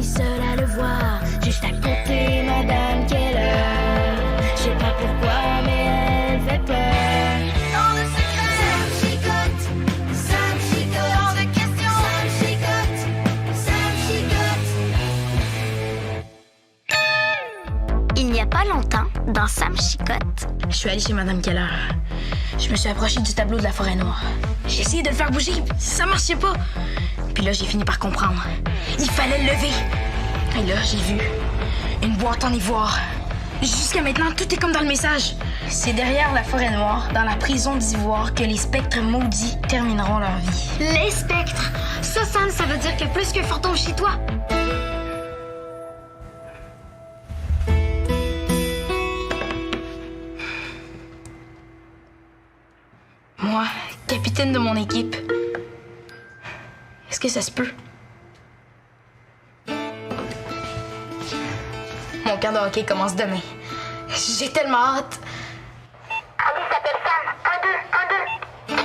suis seule à le voir. Juste à côté, Madame Keller. Je sais pas pourquoi, mais elle fait peur. Tant de secrets, ça me chicote. Ça me chicote. Tant de questions, ça me chicote. Ça me chicote. Il n'y a pas longtemps, dans Sam Chicotte. Je suis allée chez Madame Keller. Je me suis approchée du tableau de la forêt noire. J'ai essayé de le faire bouger, puis ça marchait pas. Puis là, j'ai fini par comprendre. Il fallait le lever. Et là, j'ai vu une boîte en ivoire. Jusqu'à maintenant, tout est comme dans le message. C'est derrière la forêt noire, dans la prison d'ivoire, que les spectres maudits termineront leur vie. Les spectres. Ça, Sam, ça veut dire qu'il y a plus qu'un fantôme chez toi. Moi, capitaine de mon équipe. Est-ce que ça se peut? Mon camp de hockey commence demain. J'ai tellement hâte. Alice appelle Sam. 1, 2, 1,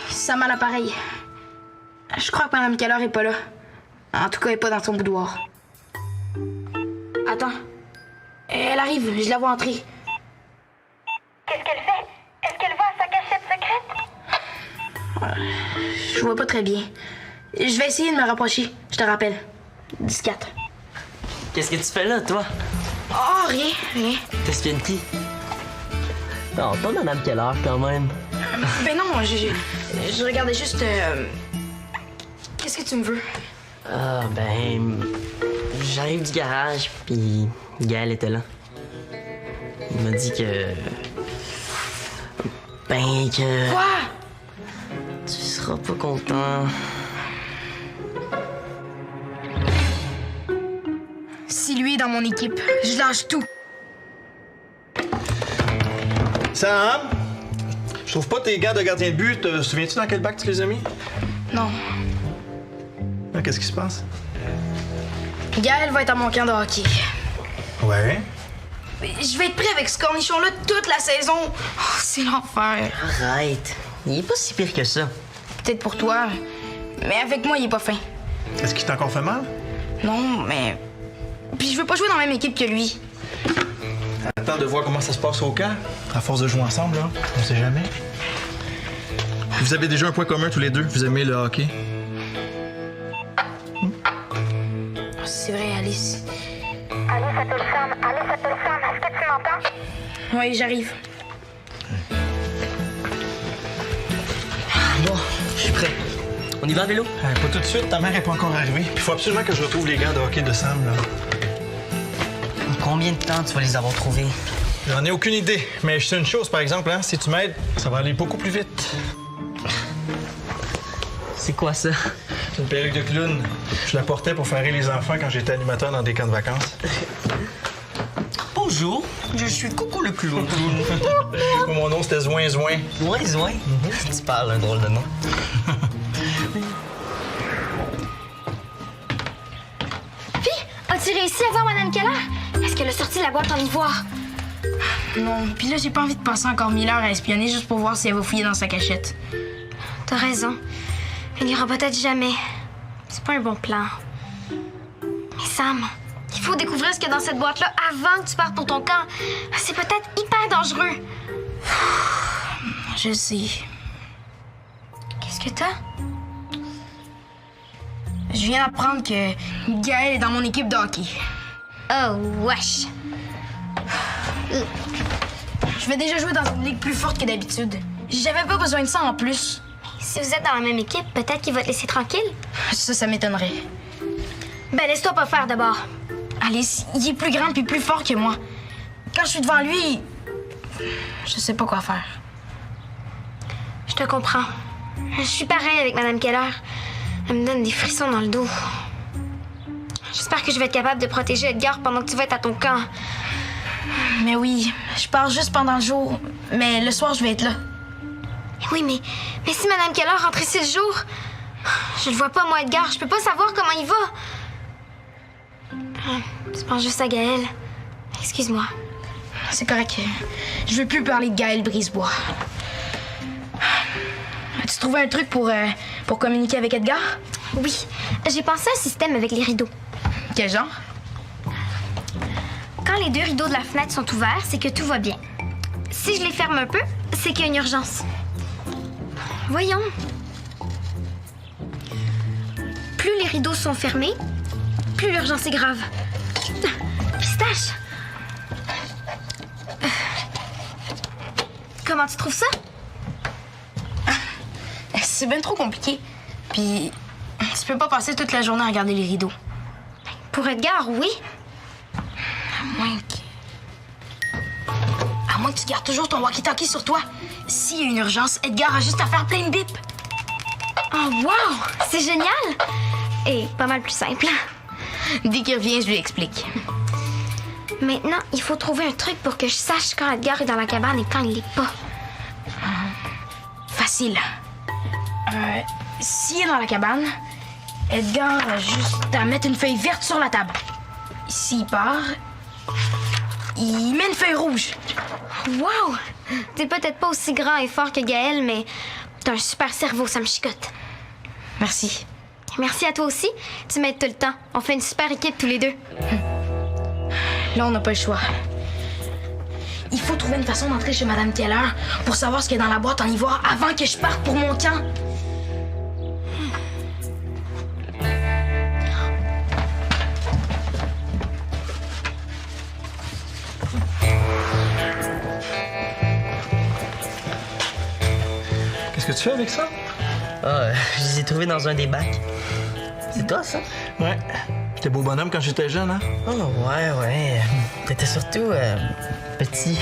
2. Sam à l'appareil. Je crois que Mme Keller est pas là. En tout cas, elle est pas dans son boudoir. Attends. Elle arrive, je la vois entrer. Qu'est-ce qu'elle fait? Est-ce qu'elle va à sa cachette secrète? Je vois pas très bien. Je vais essayer de me rapprocher. Je te rappelle. 14. Qu'est-ce que tu fais là, toi? Oh, rien, rien. T'espionnes qui? Non, pas Madame Keller, quand même. Ben non, je regardais juste... Qu'est-ce que tu me veux? Ah, ben... J'arrive du garage, puis Gaël était là. Il m'a dit que... Ben que... Quoi? Tu seras pas content. Si lui est dans mon équipe, je lâche tout. Sam! Je trouve pas tes gants de gardien de but. Te souviens-tu dans quel bac tu les as mis? Non. Ah, qu'est-ce qui se passe? Gaël va être à mon camp de hockey. Ouais. Je vais être prêt avec ce cornichon-là toute la saison. Oh, c'est l'enfer. Arrête. Il est pas si pire que ça. Peut-être pour toi, mais avec moi, il est pas fin. Est-ce qu'il t'a encore fait mal? Non, mais... Puis je veux pas jouer dans la même équipe que lui. Attends de voir comment ça se passe au camp. À force de jouer ensemble, là, on sait jamais. Vous avez déjà un point commun tous les deux. Vous aimez le hockey. C'est vrai, Alice. Alice appelle Sam. Alice appelle Sam. Est-ce que tu m'entends? Oui, j'arrive. Bon, je suis prêt. On y va à vélo? Pas tout de suite, ta mère est pas encore arrivée. Puis il faut absolument que je retrouve les gants de hockey de Sam, là. Combien de temps tu vas les avoir trouvés? J'en ai aucune idée. Mais je sais une chose, par exemple, hein, si tu m'aides, ça va aller beaucoup plus vite. C'est quoi ça? C'est une perruque de clown. Je la portais pour faire rire les enfants quand j'étais animateur dans des camps de vacances. Bonjour, je suis Coucou le clown. Mon nom, c'était Zouin Zouin. Ouais, ouais. Tu parles un drôle de nom. As-tu réussi à voir Madame Keller? Est-ce qu'elle a sorti la boîte en ivoire? Non, puis là, j'ai pas envie de passer encore 1000 heures à espionner juste pour voir si elle va fouiller dans sa cachette. T'as raison. Elle n'ira peut-être jamais. C'est pas un bon plan. Mais Sam, il faut découvrir ce qu'il y a dans cette boîte-là avant que tu partes pour ton camp. C'est peut-être hyper dangereux. Je sais. Qu'est-ce que t'as? Je viens d'apprendre que Gaël est dans mon équipe de hockey. Oh, wesh. Je vais déjà jouer dans une ligue plus forte que d'habitude. J'avais pas besoin de ça en plus. Si vous êtes dans la même équipe, peut-être qu'il va te laisser tranquille. Ça m'étonnerait. Ben, laisse-toi pas faire d'abord. Alice, il est plus grand puis plus fort que moi. Quand je suis devant lui, je sais pas quoi faire. Je te comprends. Je suis pareil avec Madame Keller. Elle me donne des frissons dans le dos. J'espère que je vais être capable de protéger Edgar pendant que tu vas être à ton camp. Mais oui, je pars juste pendant le jour. Mais le soir, je vais être là. Oui, mais si Madame Keller rentre ici le jour, je le vois pas, moi, Edgar. Je peux pas savoir comment il va. Je pense juste à Gaël. Excuse-moi. C'est correct. Je veux plus parler de Gaël Brisebois. As-tu trouvé un truc pour communiquer avec Edgar? Oui, j'ai pensé à un système avec les rideaux. Quel genre? Quand les 2 rideaux de la fenêtre sont ouverts, c'est que tout va bien. Si je les ferme un peu, c'est qu'il y a une urgence. Voyons. Plus les rideaux sont fermés, plus l'urgence est grave. Pistache! Comment tu trouves ça? C'est bien trop compliqué. Puis, tu peux pas passer toute la journée à regarder les rideaux. Pour Edgar, oui. À moins que tu gardes toujours ton walkie-talkie sur toi. S'il y a une urgence, Edgar a juste à faire plein de bips. Oh, wow! C'est génial! Et pas mal plus simple. Dès qu'il revient, je lui explique. Maintenant, il faut trouver un truc pour que je sache quand Edgar est dans la cabane et quand il l'est pas. Facile. S'il est dans la cabane, Edgar a juste à mettre une feuille verte sur la table. S'il part, il met une feuille rouge. Wow! T'es peut-être pas aussi grand et fort que Gaël, mais t'as un super cerveau, ça me chicote. Merci. Merci à toi aussi. Tu m'aides tout le temps. On fait une super équipe tous les deux. Là, on n'a pas le choix. Il faut trouver une façon d'entrer chez Madame Keller pour savoir ce qu'il y a dans la boîte en ivoire avant que je parte pour mon camp. Qu'est-ce que tu fais avec ça? Ah, je les ai trouvés dans un des bacs. C'est toi, ça? Ouais. J'étais beau bonhomme quand j'étais jeune, hein? Oh, ouais. T'étais surtout petit.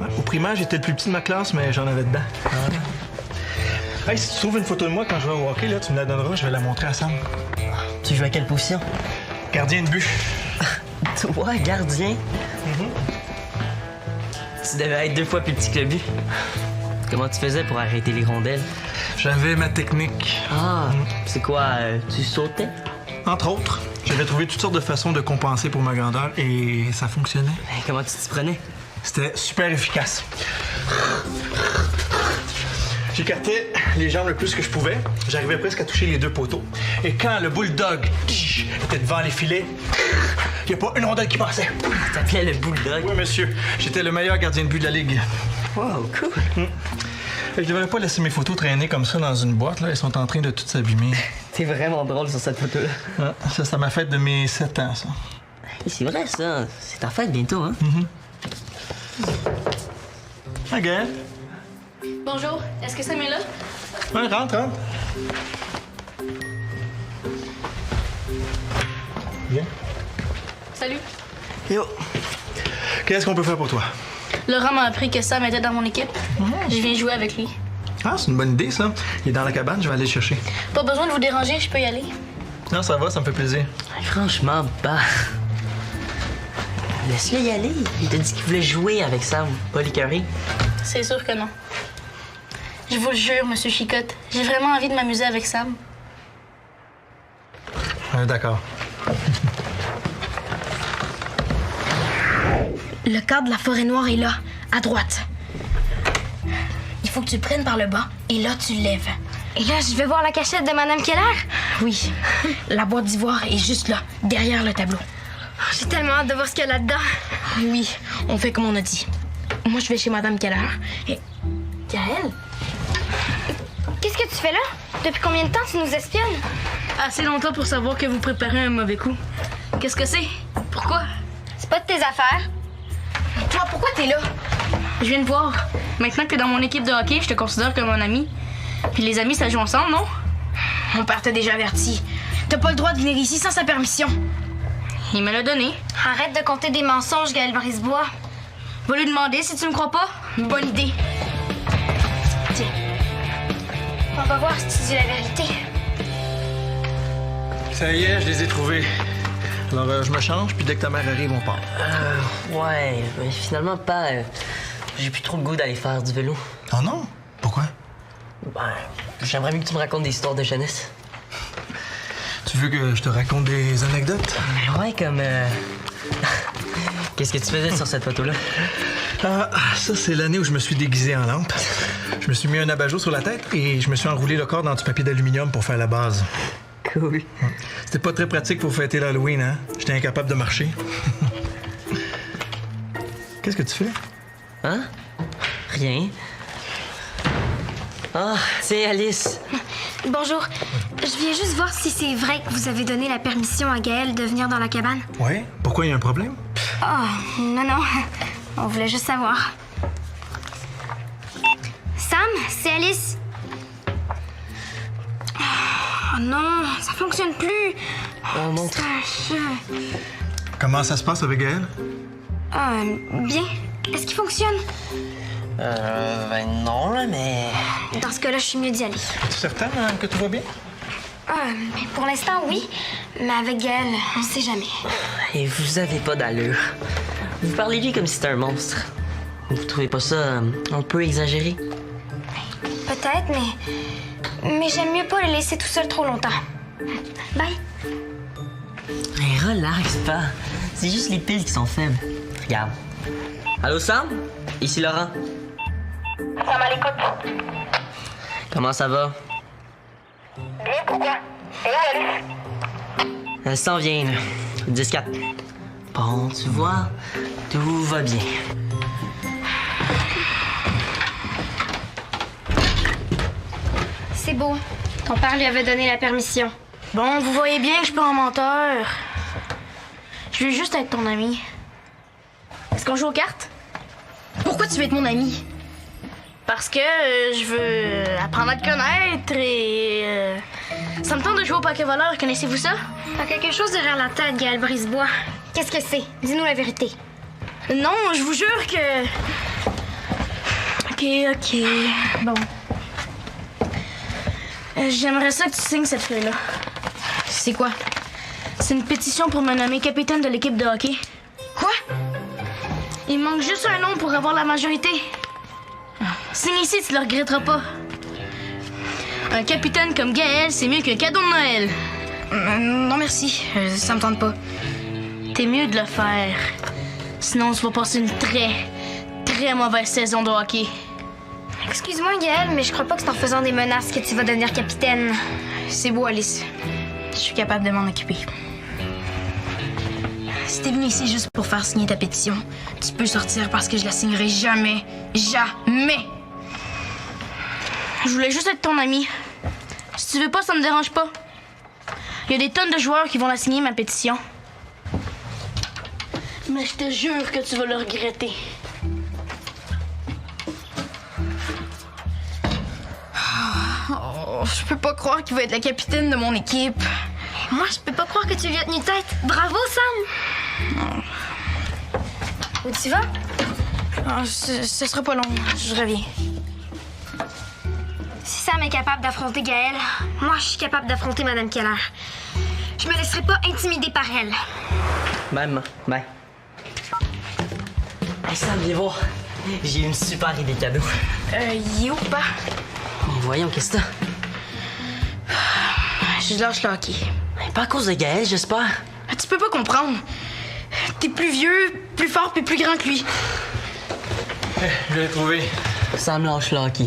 Ouais, au primaire, j'étais le plus petit de ma classe, mais j'en avais dedans. Hey, si tu trouves une photo de moi quand je vais au hockey, là, tu me la donneras, je vais la montrer à Sam. Tu joues à quelle position? Gardien de but. Toi, gardien? Tu devais être 2 fois plus petit que le but. Comment tu faisais pour arrêter les rondelles? J'avais ma technique. Ah, c'est quoi? Tu sautais? Entre autres, j'avais trouvé toutes sortes de façons de compenser pour ma grandeur et ça fonctionnait. Comment tu t'y prenais? C'était super efficace. J'écartais les jambes le plus que je pouvais. J'arrivais presque à toucher les 2 poteaux. Et quand le bulldog était devant les filets, il n'y a pas une rondelle qui passait. T'appelais le bulldog? Oui, monsieur. J'étais le meilleur gardien de but de la ligue. Wow, cool. Je devrais pas laisser mes photos traîner comme ça dans une boîte. Là. Elles sont en train de toutes s'abîmer. T'es vraiment drôle sur cette photo-là. Ah, ça, c'est ma fête de mes 7 ans, ça. Hey, c'est vrai, ça. C'est ta fête bientôt, hein? Ah, Gaël? Bonjour, est-ce que Sam est là? Ouais, rentre. Viens. Salut. Yo. Qu'est-ce qu'on peut faire pour toi? Laurent m'a appris que Sam était dans mon équipe. Je viens jouer avec lui. Ah, c'est une bonne idée, ça. Il est dans la cabane, je vais aller le chercher. Pas besoin de vous déranger, je peux y aller. Non, ça va, ça me fait plaisir. Hey, franchement, bah. Laisse-le y aller. Il t'a dit qu'il voulait jouer avec Sam, pas l'écœurer. C'est sûr que non. Je vous le jure, Monsieur Chicotte, j'ai vraiment envie de m'amuser avec Sam. D'accord. Le cadre de la forêt noire est là, à droite. Il faut que tu le prennes par le bas et là, tu le lèves. Et là, je vais voir la cachette de Madame Keller. Oui, la boîte d'ivoire est juste là, derrière le tableau. J'ai tellement hâte de voir ce qu'il y a là-dedans. Oui, on fait comme on a dit. Moi, je vais chez Madame Keller et... Gaël? Qu'est-ce que tu fais là? Depuis combien de temps tu nous espionnes? Assez longtemps pour savoir que vous préparez un mauvais coup. Qu'est-ce que c'est? Pourquoi? C'est pas de tes affaires. Toi, pourquoi t'es là? Je viens de voir. Maintenant que t'es dans mon équipe de hockey, je te considère comme un ami. Puis les amis, ça joue ensemble, non? Mon père t'a déjà averti. T'as pas le droit de venir ici sans sa permission. Il me l'a donné. Arrête de compter des mensonges, Gaël Brisebois. Va lui demander si tu me crois pas. Bonne idée. Tiens. On va voir si tu dis la vérité. Ça y est, je les ai trouvés. Alors, je me change, puis dès que ta mère arrive, on part. Ouais, mais finalement, pas. J'ai plus trop le goût d'aller faire du vélo. Oh non? Pourquoi? Ben, j'aimerais mieux que tu me racontes des histoires de jeunesse. Tu veux que je te raconte des anecdotes? Ouais, comme. Qu'est-ce que tu faisais sur cette photo-là? Ah, ça, c'est l'année où je me suis déguisé en lampe. Je me suis mis un abat-jour sur la tête et je me suis enroulé le corps dans du papier d'aluminium pour faire la base. Cool. C'était pas très pratique pour fêter l'Halloween, hein? J'étais incapable de marcher. Qu'est-ce que tu fais? Hein? Rien. Ah, c'est Alice. Bonjour. Je viens juste voir si c'est vrai que vous avez donné la permission à Gaël de venir dans la cabane. Ouais? Pourquoi il y a un problème? Oh, non. On voulait juste savoir. Sam, c'est Alice. Oh non, ça fonctionne plus. On montre. Comment ça se passe avec Gaël? Bien. Est-ce qu'il fonctionne? Ben non, là, mais... Dans ce cas-là, je suis mieux d'y aller. Es-tu certaine que tout va bien? Mais pour l'instant, oui. Mais avec Gaël, on sait jamais. Et vous avez pas d'allure. Vous parlez de lui comme si c'était un monstre. Vous trouvez pas ça un peu exagéré? Peut-être, mais j'aime mieux pas le laisser tout seul trop longtemps. Bye. Mais relax pas. C'est juste les piles qui sont faibles. Regarde. Allô, Sam? Ici Laurent. Sam à l'écoute. Comment ça va? Bien, pourquoi? Et où Alice? Elle s'en vient, là. 10-4. Bon, tu vois, tout va bien. C'est beau. Ton père lui avait donné la permission. Bon, vous voyez bien que je suis pas un menteur. Je veux juste être ton ami. Est-ce qu'on joue aux cartes? Pourquoi tu veux être mon ami? Parce que je veux apprendre à te connaître et... ça me tente de jouer au Pokévoleur, connaissez-vous ça? T'as quelque chose derrière la tête, Gaël Brisebois. Qu'est-ce que c'est? Dis-nous la vérité. Non, je vous jure que... Ok. Bon. J'aimerais ça que tu signes cette feuille-là. C'est quoi? C'est une pétition pour me nommer capitaine de l'équipe de hockey. Quoi? Il manque juste un nom pour avoir la majorité. Signe ici, tu le regretteras pas. Un capitaine comme Gaël, c'est mieux qu'un cadeau de Noël. Non, merci. Ça me tente pas. T'es mieux de le faire. Sinon, tu vas passer une très mauvaise saison de hockey. Excuse-moi, Gaël, mais je crois pas que c'est en faisant des menaces que tu vas devenir capitaine. C'est beau, Alice. Je suis capable de m'en occuper. Si t'es venu ici juste pour faire signer ta pétition, tu peux sortir parce que je la signerai jamais. Jamais! Je voulais juste être ton ami. Si tu veux pas, ça me dérange pas. Il y a des tonnes de joueurs qui vont la signer, ma pétition. Mais je te jure que tu vas le regretter. Oh, je peux pas croire qu'il va être la capitaine de mon équipe. Moi, je peux pas croire que tu lui as tenu tête. Bravo, Sam! Où tu vas? Ah, ce sera pas long. Je reviens. Si Sam est capable d'affronter Gaël, moi, je suis capable d'affronter Madame Keller. Je me laisserai pas intimider par elle. Même, bye. Hey Sam, viens voir. J'ai une super idée cadeau. Il est où, pas? Voyons, qu'est-ce que t'as? Je lâche le hockey. Mais pas à cause de Gaël, j'espère. Tu peux pas comprendre. T'es plus vieux, plus fort puis plus grand que lui. Je l'ai trouvé. Sam lâche le hockey.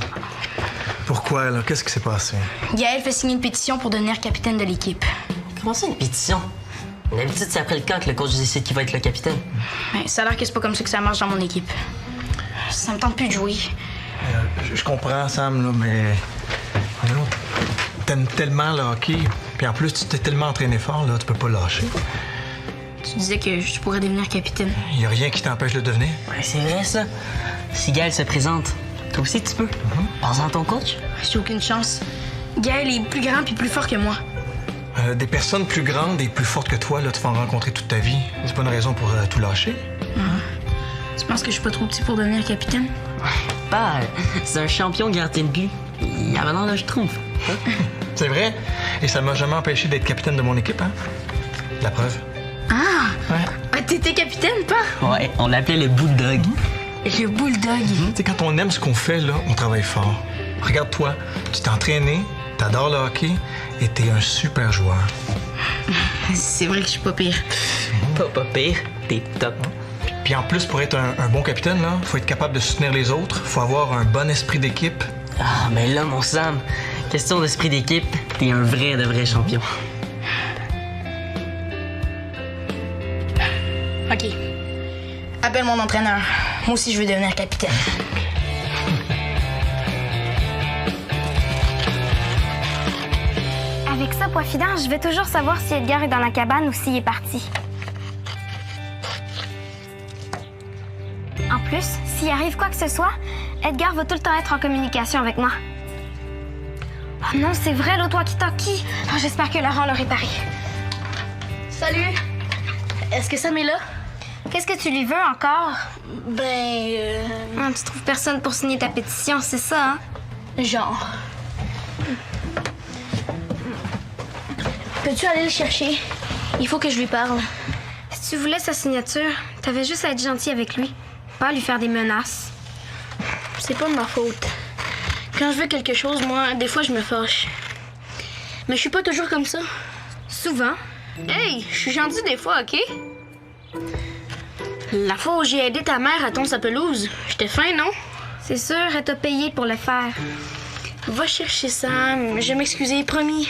Pourquoi, là? Qu'est-ce qui s'est passé? Gaël fait signer une pétition pour devenir capitaine de l'équipe. Comment ça, une pétition? D'habitude, c'est après le camp que le coach décide qui va être le capitaine. Mais ça a l'air que c'est pas comme ça que ça marche dans mon équipe. Ça me tente plus de jouer. Je comprends, Sam, là, mais... Non, t'aimes tellement le hockey, puis en plus, tu t'es tellement entraîné fort, là, tu peux pas lâcher. Tu disais que je pourrais devenir capitaine. Y a rien qui t'empêche de le devenir. Ouais, c'est vrai, ça. Si Gaël se présente, toi aussi, tu peux. Pense à ton coach. J'ai aucune chance. Gaël est plus grand puis plus fort que moi. Des personnes plus grandes et plus fortes que toi, là, tu vas en rencontrer toute ta vie. C'est pas une raison pour tout lâcher. Tu penses que je suis pas trop petit pour devenir capitaine? Bah, c'est un champion gardien de but. Il a maintenant là, je trouve. C'est vrai. Et ça m'a jamais empêché d'être capitaine de mon équipe, hein? La preuve. Ah, t'étais capitaine, pas? Ouais, on l'appelait le Bulldog. Le bulldog. Tu sais, quand on aime ce qu'on fait, là, on travaille fort. Regarde-toi, tu t'es entraîné, t'adores le hockey et t'es un super joueur. C'est vrai que je suis pas pire. Pas pire, t'es top. Puis en plus, pour être un bon capitaine, là, faut être capable de soutenir les autres, faut avoir un bon esprit d'équipe. Ah, mais là, mon Sam, question d'esprit d'équipe, t'es un vrai de vrai champion. OK. Appelle mon entraîneur. Moi aussi, je veux devenir capitaine. Avec ça, Poifidant, je vais toujours savoir si Edgar est dans la cabane ou s'il est parti. En plus, s'il arrive quoi que ce soit, Edgar va tout le temps être en communication avec moi. Oh non, c'est vrai, l'autre walkie-talkie. Oh, j'espère que Laurent l'a réparé. Salut! Est-ce que Sam est là? Qu'est-ce que tu lui veux encore? Ben, Tu trouves personne pour signer ta pétition, c'est ça, hein? genre. Peux-tu aller le chercher? Il faut que je lui parle. Si tu voulais sa signature, t'avais juste à être gentil avec lui, pas à lui faire des menaces. C'est pas de ma faute. Quand je veux quelque chose, moi, des fois, je me fâche. Mais je suis pas toujours comme ça. Souvent. Hey, je suis gentil des fois, OK? La fois où j'ai aidé ta mère à tondre sa pelouse, j'étais fin, non? C'est sûr, elle t'a payé pour le faire. Va chercher Sam. Je vais m'excuser, promis.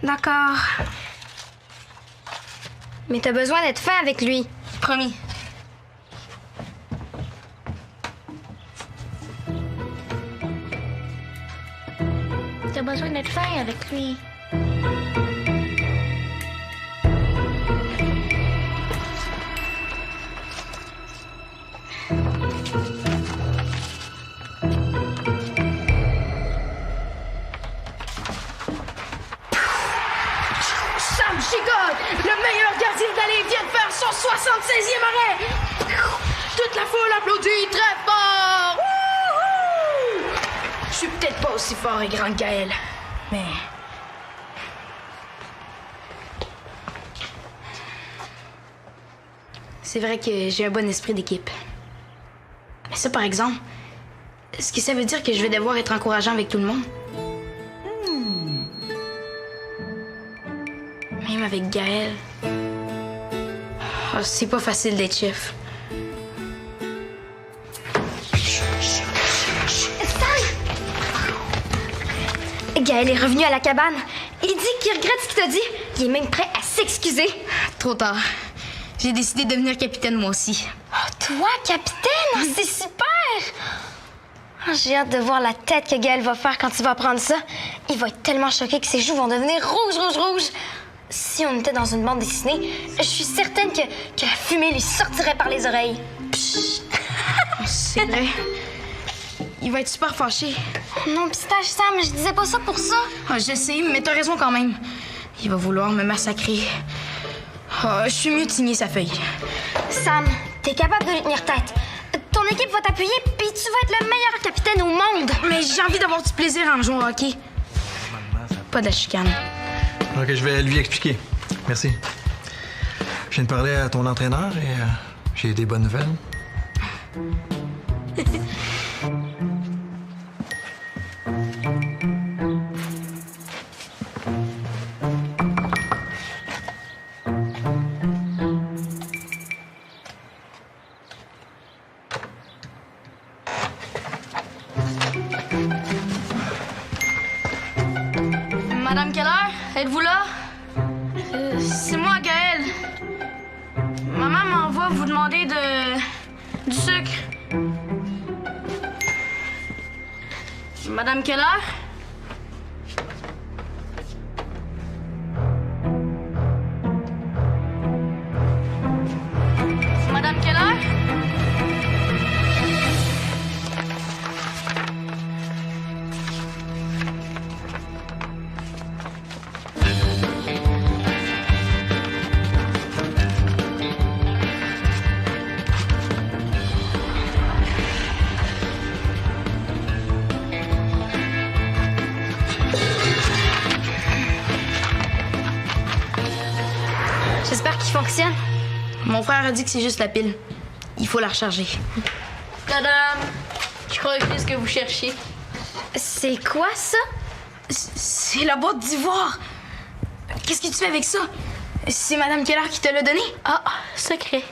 D'accord. Mais t'as besoin d'être fin avec lui. Promis. T'as besoin d'être fin avec lui. Sam Chicotte, le meilleur gardien d'allée, vient de faire son 76e arrêt. Toute la foule applaudit très fort. Wouhou! Je suis peut-être pas aussi fort et grand que Gaël, mais... C'est vrai que j'ai un bon esprit d'équipe. Mais ça, par exemple, est-ce que ça veut dire que je vais devoir être encourageant avec tout le monde? Même avec Gaël. Oh, c'est pas facile d'être chef. Gaël est revenu à la cabane. Il dit qu'il regrette ce qu'il t'a dit. Il est même prêt à s'excuser. Trop tard. J'ai décidé de devenir capitaine moi aussi. Oh, toi, capitaine? Oh, c'est super! Oh, j'ai hâte de voir la tête que Gaël va faire quand il va apprendre ça. Il va être tellement choqué que ses joues vont devenir rouges. Si on était dans une bande dessinée, je suis certaine que la fumée lui sortirait par les oreilles. C'est vrai. Il va être super fâché. Oh non, Pistache Sam, je disais pas ça pour ça. Ah, je sais, mais t'as raison quand même. Il va vouloir me massacrer. Ah, je suis mieux de signer sa feuille. Sam, t'es capable de lui tenir tête. Ton équipe va t'appuyer, puis tu vas être le meilleur capitaine au monde. Mais j'ai envie d'avoir du plaisir en jouant au hockey. Pas de la chicane. OK, je vais lui expliquer. Merci. Je viens de parler à ton entraîneur et j'ai des bonnes nouvelles. Madame Keller, êtes-vous là? C'est moi, Gaël. Maman m'envoie vous demander du sucre. Madame Keller? Madame Keller? J'espère qu'il fonctionne. Mon frère a dit que c'est juste la pile. Il faut la recharger. Madame, je crois que c'est ce que vous cherchiez. C'est quoi ça? C'est la boîte d'ivoire. Qu'est-ce que tu fais avec ça? C'est Madame Keller qui te l'a donné? Ah, secret.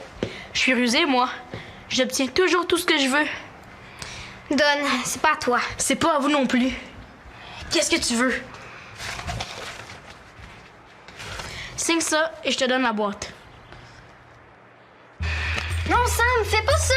Je suis rusée, moi. J'obtiens toujours tout ce que je veux. Donne, c'est pas à toi. C'est pas à vous non plus. Qu'est-ce que tu veux? Signe ça et je te donne la boîte. fais pas ça!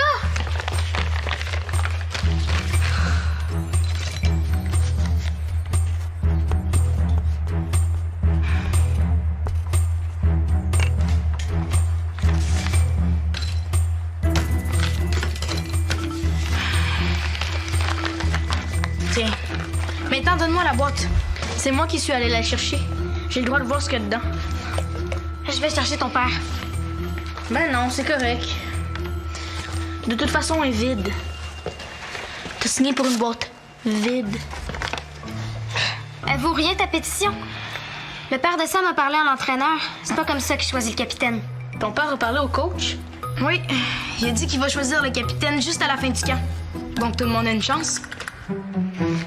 Tiens, maintenant donne-moi la boîte. C'est moi qui suis allée la chercher. J'ai le droit de voir ce qu'il y a dedans. Je vais chercher ton père. Ben non, c'est correct. De toute façon, elle est vide. T'as signé pour une boîte vide. Elle vaut rien ta pétition. Le père de Sam a parlé à l'entraîneur. C'est pas comme ça qu'il choisit le capitaine. Ton père a parlé au coach? Oui, il a dit qu'il va choisir le capitaine juste à la fin du camp. Donc tout le monde a une chance.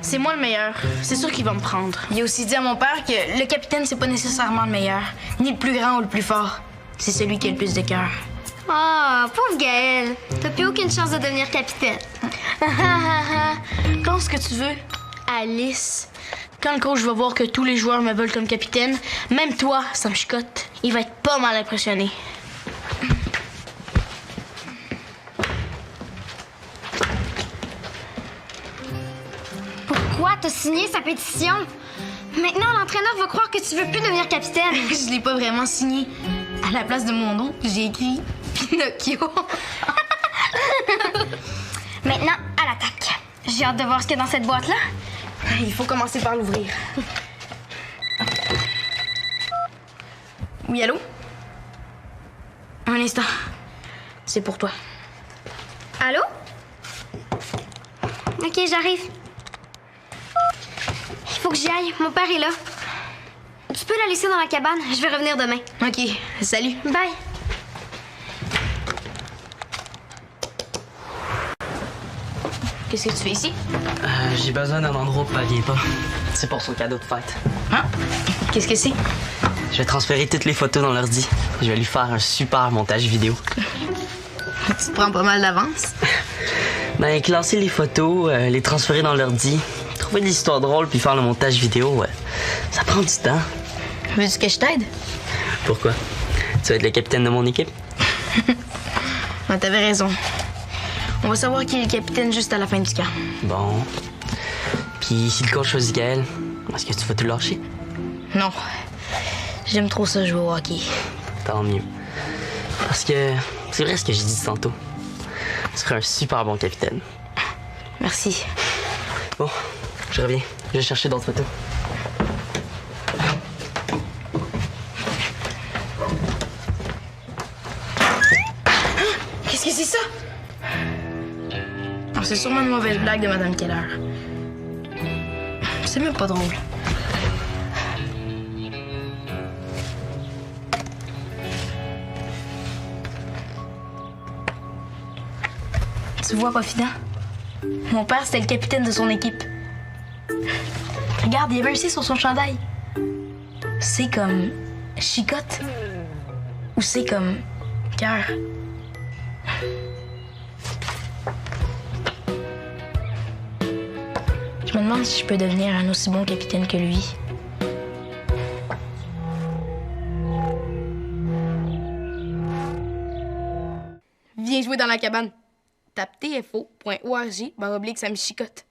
C'est moi le meilleur. C'est sûr qu'il va me prendre. Il a aussi dit à mon père que le capitaine, c'est pas nécessairement le meilleur, ni le plus grand ou le plus fort. C'est celui qui a le plus de cœur. Oh, pauvre Gaël. T'as plus aucune chance de devenir capitaine. Pense ce que tu veux, Alice. Quand le coach va voir que tous les joueurs me veulent comme capitaine, même toi, ça me chicote. Il va être pas mal impressionné. Pourquoi t'as signé sa pétition? Maintenant, l'entraîneur va croire que tu veux plus devenir capitaine. Je l'ai pas vraiment signé. À la place de mon nom, j'ai écrit Pinocchio. Maintenant, à l'attaque. J'ai hâte de voir ce qu'il y a dans cette boîte-là. Il faut commencer par l'ouvrir. Oui, allô? Un instant. C'est pour toi. Allô? OK, j'arrive. Il faut que j'y aille. Mon père est là. Tu peux la laisser dans la cabane. Je vais revenir demain. OK, salut. Bye. Qu'est-ce que tu fais ici? J'ai besoin d'un endroit où elle vient pas. C'est pour son cadeau de fête. Hein? Qu'est-ce que c'est? Je vais transférer toutes les photos dans l'ordi. Je vais lui faire un super montage vidéo. Tu te prends pas mal d'avance. Ben, classer les photos, les transférer dans l'ordi, trouver des histoires drôles puis faire le montage vidéo, ça prend du temps. Veux-tu que je t'aide? Pourquoi? Tu vas être le capitaine de mon équipe? Ouais, t'avais raison. On va savoir qui est le capitaine juste à la fin du camp. Bon. Puis si le coach choisit Gaël, est-ce que tu vas tout lâcher? Non. J'aime trop ça jouer au hockey. Tant mieux. Parce que c'est vrai ce que j'ai dit tantôt. Tu serais un super bon capitaine. Merci. Bon, je reviens. Je vais chercher d'autres photos. Qu'est-ce que c'est ça? Oh, c'est sûrement une mauvaise blague de Madame Keller. C'est même pas drôle. Tu vois, Confident? Mon père, c'était le capitaine de son équipe. Regarde, il y avait un C sur son chandail. C'est comme chicotte. Ou c'est comme cœur. Je me demande si je peux devenir un aussi bon capitaine que lui. Viens jouer dans la cabane. Tape tfo.org/Sam Chicotte.